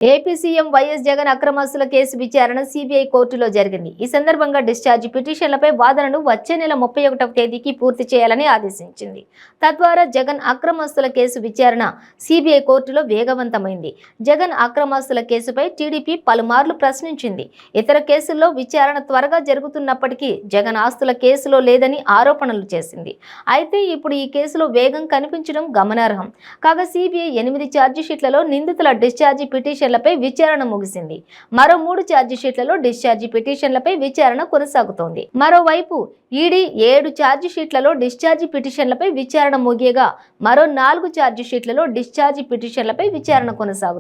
AP CM YS Jagan అక్రమాస్తుల కేసు విచారణ సిబిఐ కోర్టులో జరిగింది. ఈ సందర్భంగా డిశ్చార్జి పిటిషన్లపై వాదనను వచ్చే నెల 31వ తేదీకి పూర్తి చేయాలని ఆదేశించింది. తద్వారా జగన్ అక్రమాస్తుల కేసు విచారణ సిబిఐ కోర్టులో వేగవంతమైంది. జగన్ అక్రమాస్తుల కేసుపై టీడీపీ పలుమార్లు ప్రశ్నించింది. ఇతర కేసుల్లో విచారణ త్వరగా జరుగుతున్నప్పటికీ జగన్ ఆస్తుల కేసులో లేదని ఆరోపణలు చేసింది. అయితే ఇప్పుడు ఈ కేసులో వేగం కనిపించడం గమనార్హం. కాగా సిబిఐ 8 ఛార్జిషీట్లలో నిందితుల డిశ్చార్జి పిటిషన్ పై విచారణ ముగిసింది. మరో 3 ఛార్జిషీట్లలో డిశ్చార్జి పిటిషన్లపై విచారణ కొనసాగుతోంది. మరోవైపు ఈడీ 7 ఛార్జిషీట్లలో డిశ్చార్జి పిటిషన్లపై విచారణ ముగియగా మరో 4 ఛార్జిషీట్లలో డిశ్చార్జి పిటిషన్లపై విచారణ కొనసాగుతుంది.